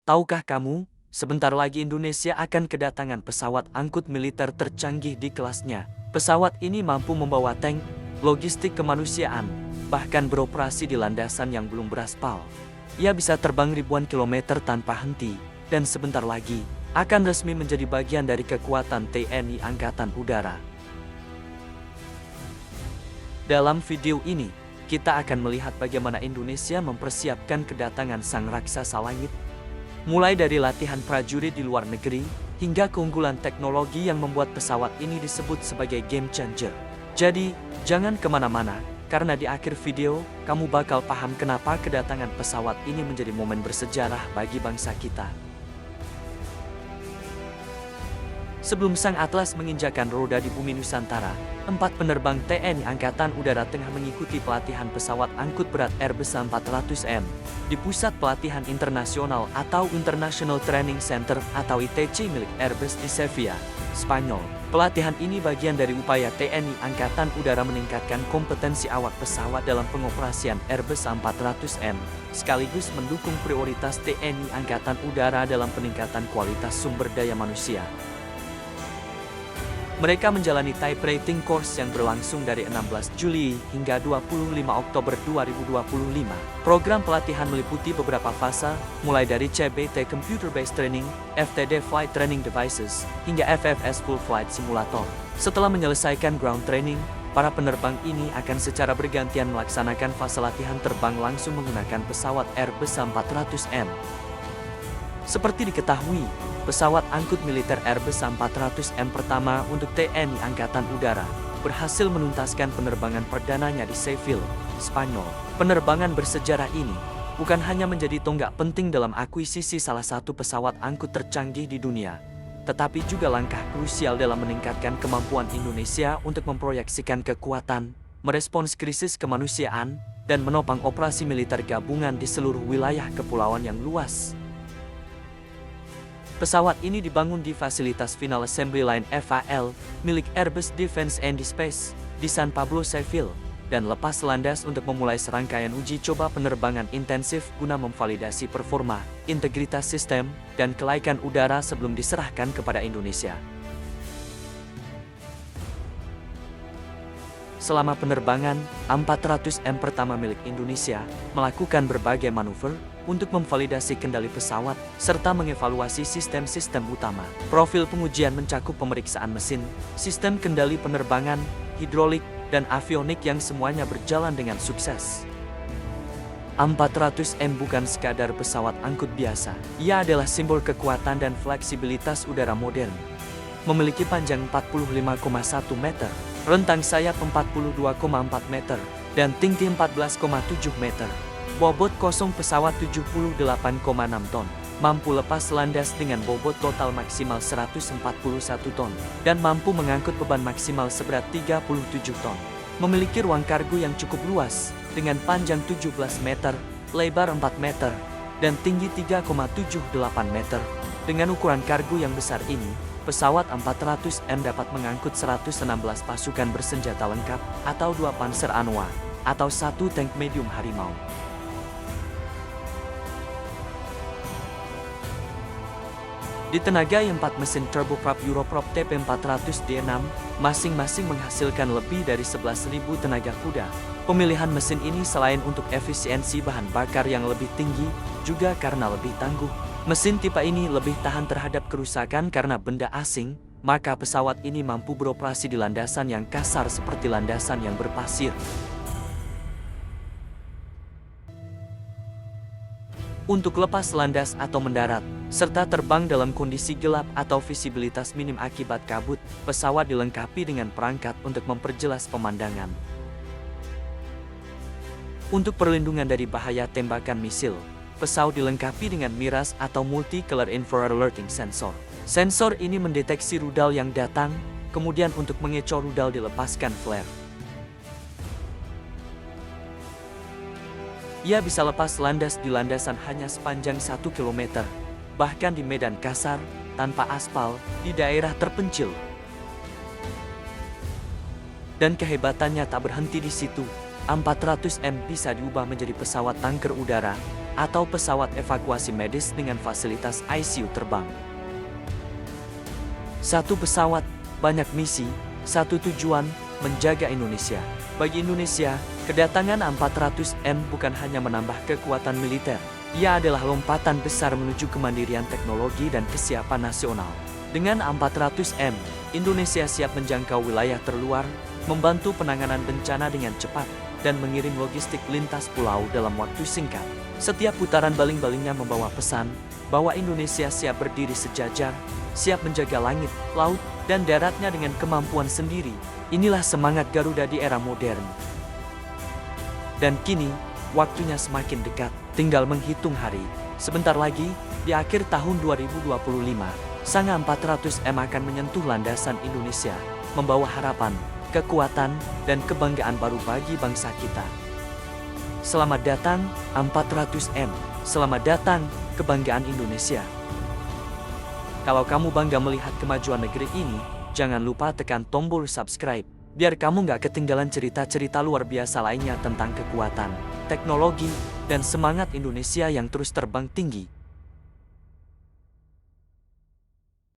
Tahukah kamu, sebentar lagi Indonesia akan kedatangan pesawat angkut militer tercanggih di kelasnya. Pesawat ini mampu membawa tank, logistik kemanusiaan, bahkan beroperasi di landasan yang belum beraspal. Ia bisa terbang ribuan kilometer tanpa henti, dan sebentar lagi akan resmi menjadi bagian dari kekuatan TNI Angkatan Udara. Dalam video ini, kita akan melihat bagaimana Indonesia mempersiapkan kedatangan sang raksasa langit. Mulai dari latihan prajurit di luar negeri, hingga keunggulan teknologi yang membuat pesawat ini disebut sebagai game changer. Jadi, jangan kemana-mana, karena di akhir video, kamu bakal paham kenapa kedatangan pesawat ini menjadi momen bersejarah bagi bangsa kita. Sebelum sang Atlas menginjakan roda di bumi Nusantara, 4 penerbang TNI Angkatan Udara tengah mengikuti pelatihan pesawat angkut berat Airbus A400M di Pusat Pelatihan Internasional atau International Training Center atau ITC milik Airbus di Sevilla, Spanyol. Pelatihan ini bagian dari upaya TNI Angkatan Udara meningkatkan kompetensi awak pesawat dalam pengoperasian Airbus A400M, sekaligus mendukung prioritas TNI Angkatan Udara dalam peningkatan kualitas sumber daya manusia. Mereka menjalani type rating course yang berlangsung dari 16 Juli hingga 25 Oktober 2025. Program pelatihan meliputi beberapa fase, mulai dari CBT Computer Based Training, FTD Flight Training Devices, hingga FFS Full Flight Simulator. Setelah menyelesaikan ground training, para penerbang ini akan secara bergantian melaksanakan fase latihan terbang langsung menggunakan pesawat Airbus A400M. Seperti diketahui, pesawat angkut militer Airbus A400M pertama untuk TNI Angkatan Udara berhasil menuntaskan penerbangan perdananya di Seville, Spanyol. Penerbangan bersejarah ini bukan hanya menjadi tonggak penting dalam akuisisi salah satu pesawat angkut tercanggih di dunia, tetapi juga langkah krusial dalam meningkatkan kemampuan Indonesia untuk memproyeksikan kekuatan, merespons krisis kemanusiaan, dan menopang operasi militer gabungan di seluruh wilayah kepulauan yang luas. Pesawat ini dibangun di fasilitas Final Assembly Line FAL milik Airbus Defence and Space di San Pablo, Seville, dan lepas landas untuk memulai serangkaian uji coba penerbangan intensif guna memvalidasi performa, integritas sistem, dan kelaikan udara sebelum diserahkan kepada Indonesia. Selama penerbangan, A400M pertama milik Indonesia melakukan berbagai manuver untuk memvalidasi kendali pesawat, serta mengevaluasi sistem-sistem utama. Profil pengujian mencakup pemeriksaan mesin, sistem kendali penerbangan, hidrolik, dan avionik yang semuanya berjalan dengan sukses. A400M bukan sekadar pesawat angkut biasa. Ia adalah simbol kekuatan dan fleksibilitas udara modern. Memiliki panjang 45,1 meter, rentang sayap 42,4 meter, dan tinggi 14,7 meter. Bobot kosong pesawat 78,6 ton, mampu lepas landas dengan bobot total maksimal 141 ton, dan mampu mengangkut beban maksimal seberat 37 ton. Memiliki ruang kargo yang cukup luas, dengan panjang 17 meter, lebar 4 meter, dan tinggi 3,78 meter. Dengan ukuran kargo yang besar ini, pesawat A400M dapat mengangkut 116 pasukan bersenjata lengkap, atau 2 Panzer Anoa, atau 1 tank medium Harimau. Ditenagai 4 mesin turboprop Europrop TP400D6, masing-masing menghasilkan lebih dari 11.000 tenaga kuda. Pemilihan mesin ini selain untuk efisiensi bahan bakar yang lebih tinggi, juga karena lebih tangguh. Mesin tipe ini lebih tahan terhadap kerusakan karena benda asing, maka pesawat ini mampu beroperasi di landasan yang kasar seperti landasan yang berpasir. Untuk lepas landas atau mendarat, serta terbang dalam kondisi gelap atau visibilitas minim akibat kabut, pesawat dilengkapi dengan perangkat untuk memperjelas pemandangan. Untuk perlindungan dari bahaya tembakan misil, pesawat dilengkapi dengan miras atau multi-color infrared alerting sensor. Sensor ini mendeteksi rudal yang datang, kemudian untuk mengecoh rudal dilepaskan flare. Ia bisa lepas landas di landasan hanya sepanjang 1 km, bahkan di medan kasar, tanpa aspal, di daerah terpencil. Dan kehebatannya tak berhenti di situ. A400M bisa diubah menjadi pesawat tanker udara, atau pesawat evakuasi medis dengan fasilitas ICU terbang. Satu pesawat, banyak misi, satu tujuan, menjaga Indonesia. Bagi Indonesia, kedatangan A400M bukan hanya menambah kekuatan militer. Ia adalah lompatan besar menuju kemandirian teknologi dan kesiapan nasional. Dengan A400M, Indonesia siap menjangkau wilayah terluar, membantu penanganan bencana dengan cepat, dan mengirim logistik lintas pulau dalam waktu singkat. Setiap putaran baling-balingnya membawa pesan bahwa Indonesia siap berdiri sejajar, siap menjaga langit, laut, dan daratnya dengan kemampuan sendiri. Inilah semangat Garuda di era modern. Dan kini, waktunya semakin dekat, tinggal menghitung hari. Sebentar lagi, di akhir tahun 2025, Sang A400M akan menyentuh landasan Indonesia, membawa harapan, kekuatan, dan kebanggaan baru bagi bangsa kita. Selamat datang, A400M. Selamat datang, kebanggaan Indonesia. Kalau kamu bangga melihat kemajuan negeri ini, jangan lupa tekan tombol subscribe, biar kamu nggak ketinggalan cerita-cerita luar biasa lainnya tentang kekuatan, teknologi, dan semangat Indonesia yang terus terbang tinggi.